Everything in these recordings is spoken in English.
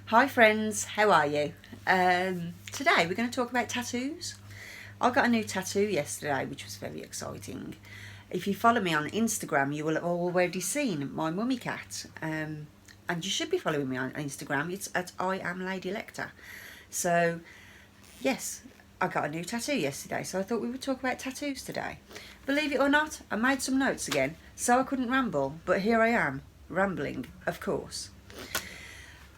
Hi friends, how are you? Today we're going to talk about tattoos. I got a new tattoo yesterday, which was very exciting. If you follow me on Instagram, you will have already seen my mummy cat. And you should be following me on Instagram. It's at I am Lady Lecter. So, yes, I got a new tattoo yesterday, so I thought we would talk about tattoos today. Believe it or not, I made some notes again, so I couldn't ramble, but here I am, rambling, of course.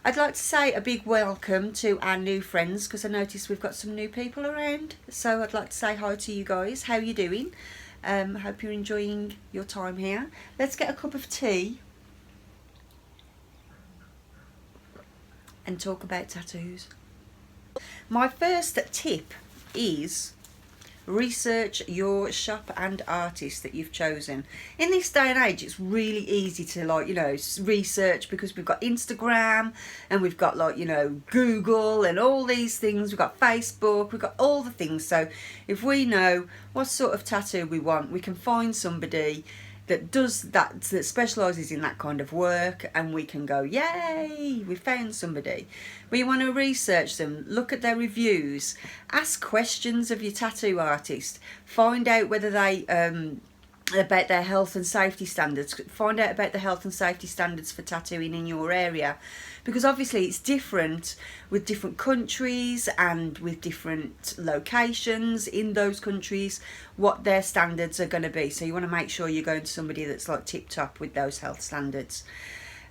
I'd like to say a big welcome to our new friends because I noticed we've got some new people around. So I'd like to say hi to you guys. How are you doing? Hope you're enjoying your time here. Let's get a cup of tea and talk about tattoos. My first tip is research your shop and artist that you've chosen. In this day and age, it's really easy to research because we've got Instagram and we've got Google and all these things. We've got Facebook, we've got all the things. So if we know what sort of tattoo we want, we can find somebody that does that specialises in that kind of work, and we can go, yay, we found somebody. But you want to research them, look at their reviews, ask questions of your tattoo artist, find out whether they about their health and safety standards, find out about the health and safety standards for tattooing in your area, because obviously it's different with different countries and with different locations in those countries what their standards are going to be. So you want to make sure you're going to somebody that's like tip top with those health standards.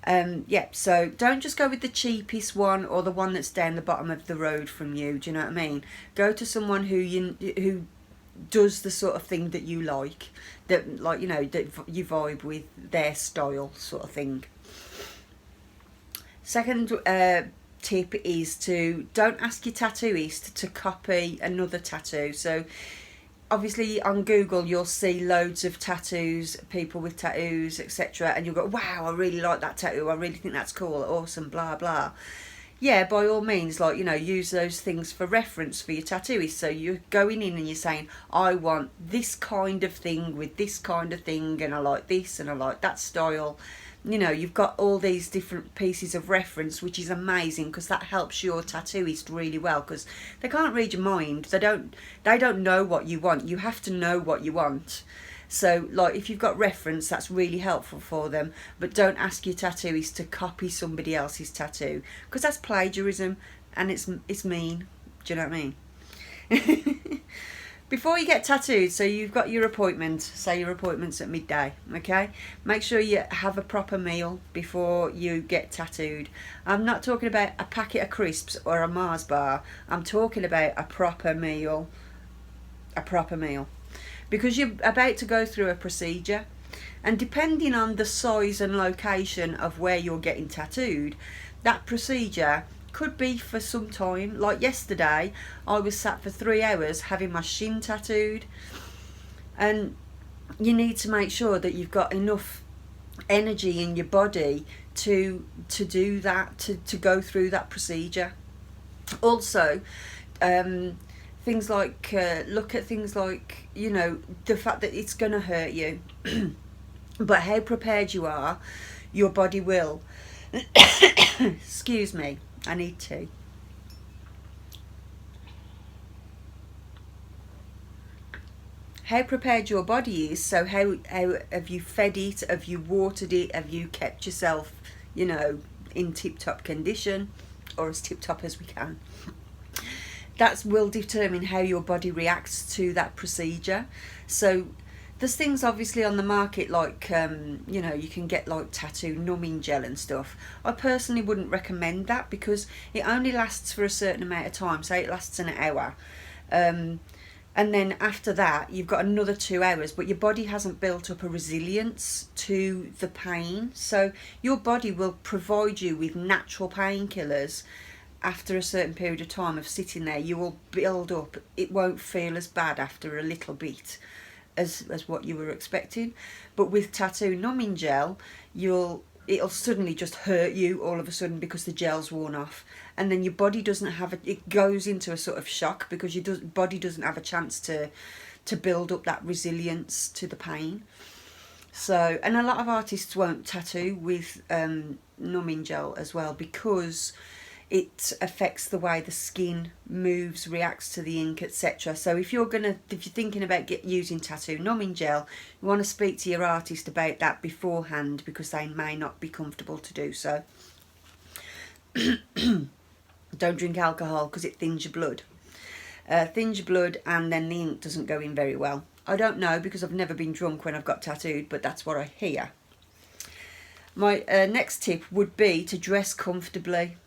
So don't just go with the cheapest one or the one that's down the bottom of the road from you. Do you know what I mean? Go to someone who does the sort of thing that you like, that you vibe with their style, sort of thing. Second tip is to don't ask your tattooist to copy another tattoo. So obviously on Google you'll see loads of tattoos, people with tattoos, etc., and you'll go, wow, I really like that tattoo, I really think that's cool, awesome, blah blah. Yeah, by all means, use those things for reference for your tattooist. So you're going in and you're saying, I want this kind of thing with this kind of thing, and I like this and I like that style. You've got all these different pieces of reference, which is amazing because that helps your tattooist really well, because they can't read your mind. They don't know what you want. You have to know what you want. So, if you've got reference, that's really helpful for them. But don't ask your tattooist to copy somebody else's tattoo, because that's plagiarism and it's mean. Do you know what I mean? Before you get tattooed, so you've got your appointment, say your appointment's at midday, okay? Make sure you have a proper meal before you get tattooed. I'm not talking about a packet of crisps or a Mars bar. I'm talking about a proper meal. A proper meal. Because you're about to go through a procedure, and depending on the size and location of where you're getting tattooed, that procedure could be for some time. Like yesterday, I was sat for 3 hours having my shin tattooed, and you need to make sure that you've got enough energy in your body to do that, to go through that procedure. Also, things like look at things like the fact that it's going to hurt you, but how prepared you are, your body will. Excuse me, I need tea. How prepared your body is, so how have you fed it, have you watered it, have you kept yourself in tip-top condition, or as tip-top as we can. That will determine how your body reacts to that procedure. So there's things obviously on the market like you can get like tattoo numbing gel and stuff. I personally wouldn't recommend that because it only lasts for a certain amount of time. Say it lasts an hour, and then after that you've got another 2 hours, but your body hasn't built up a resilience to the pain. So your body will provide you with natural painkillers. After a certain period of time of sitting there, you will build up. It won't feel as bad after a little bit as what you were expecting. But with tattoo numbing gel, it'll suddenly just hurt you all of a sudden because the gel's worn off, and then your body doesn't have it goes into a sort of shock because your body doesn't have a chance to build up that resilience to the pain. So, and a lot of artists won't tattoo with numbing gel as well, because it affects the way the skin moves, reacts to the ink, etc. So if you're thinking about using tattoo numbing gel, you want to speak to your artist about that beforehand, because they may not be comfortable to do so. Don't drink alcohol because it thins your blood. And then the ink doesn't go in very well. I don't know, because I've never been drunk when I've got tattooed, but that's what I hear. My next tip would be to dress comfortably.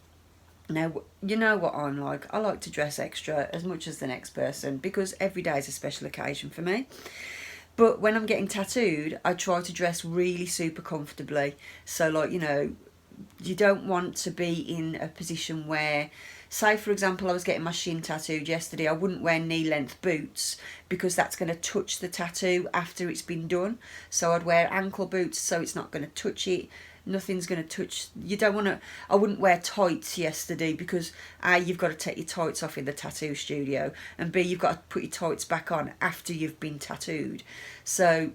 Now, you know what I'm like. I like to dress extra as much as the next person, because every day is a special occasion for me. But when I'm getting tattooed, I try to dress really super comfortably. So, like, you know, you don't want to be in a position where, say for example, I was getting my shin tattooed yesterday, I wouldn't wear knee length boots, because that's going to touch the tattoo after it's been done. So I'd wear ankle boots so it's not going to touch it. Nothing's going to touch. You don't want to. I wouldn't wear tights yesterday, because A, you've got to take your tights off in the tattoo studio, and B, you've got to put your tights back on after you've been tattooed. So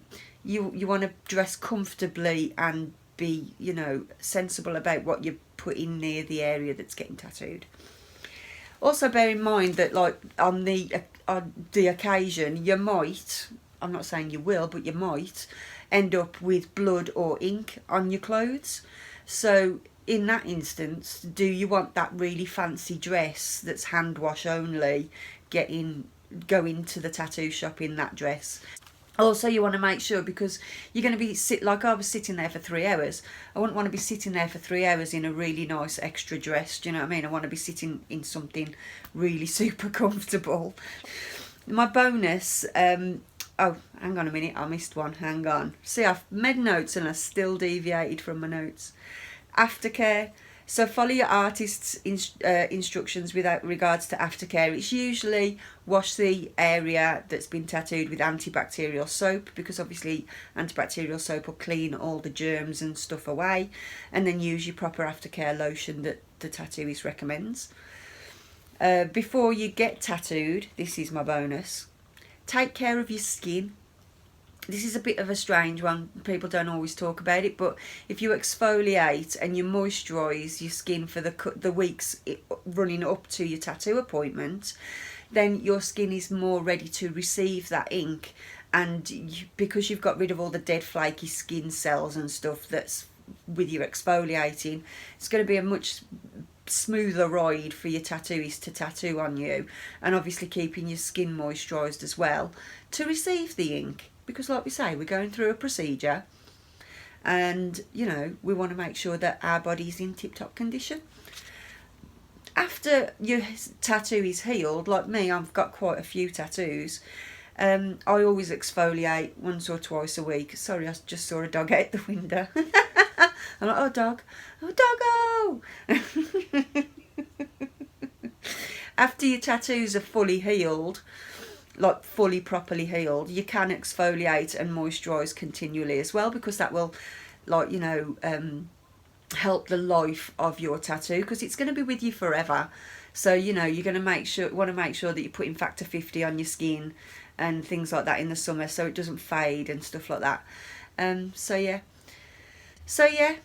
you want to dress comfortably and be, you know, sensible about what you put in near the area that's getting tattooed. Also bear in mind that, like, on the occasion, you might, I'm not saying you will, but you might end up with blood or ink on your clothes. So in that instance, do you want that really fancy dress that's hand wash only go into the tattoo shop in that dress? Also, you want to make sure, because you're going to be like I was sitting there for 3 hours. I wouldn't want to be sitting there for 3 hours in a really nice extra dress. Do you know what I mean? I want to be sitting in something really super comfortable. My bonus, oh, hang on a minute, I missed one. Hang on. See, I've made notes and I still deviated from my notes. Aftercare. So follow your artist's instructions with regards to aftercare. It's usually wash the area that's been tattooed with antibacterial soap, because obviously antibacterial soap will clean all the germs and stuff away, and then use your proper aftercare lotion that the tattooist recommends. Before you get tattooed, this is my bonus, take care of your skin. This is a bit of a strange one. People don't always talk about it, but if you exfoliate and you moisturise your skin for the weeks running up to your tattoo appointment, then your skin is more ready to receive that ink, and because you've got rid of all the dead flaky skin cells and stuff that's with your exfoliating, it's going to be a much smoother ride for your tattooist to tattoo on you, and obviously keeping your skin moisturised as well to receive the ink. Because like we say, we're going through a procedure, and, you know, we want to make sure that our body's in tip-top condition. After your tattoo is healed, like me, I've got quite a few tattoos. I always exfoliate once or twice a week. Sorry, I just saw a dog out the window. I'm like, oh, dog. Oh, doggo! After your tattoos are fully healed, like fully properly healed, you can exfoliate and moisturise continually as well, because that will, like, you know, help the life of your tattoo, because it's going to be with you forever. So, you know, you're going to want to make sure that you're putting factor 50 on your skin and things like that in the summer, so it doesn't fade and stuff like that. So yeah,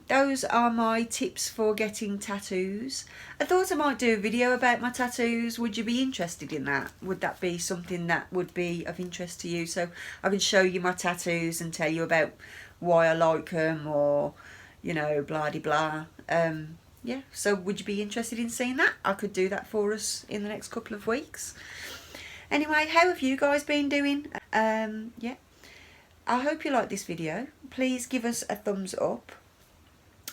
those are my tips for getting tattoos. I thought I might do a video about my tattoos. Would you be interested in that? Would that be something that would be of interest to you? So I can show you my tattoos and tell you about why I like them, or, you know, blah de blah. Yeah, so would you be interested in seeing that? I could do that for us in the next couple of weeks. Anyway, how have you guys been doing? Yeah. I hope you liked this video. Please give us a thumbs up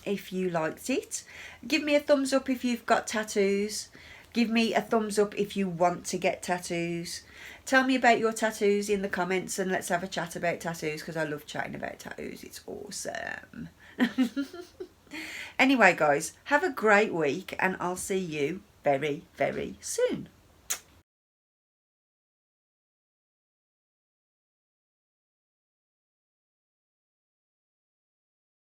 if you liked it. Give me a thumbs up if you've got tattoos. Give me a thumbs up if you want to get tattoos. Tell me about your tattoos in the comments, and let's have a chat about tattoos, because I love chatting about tattoos. It's awesome. Anyway, guys, have a great week, and I'll see you very, very soon.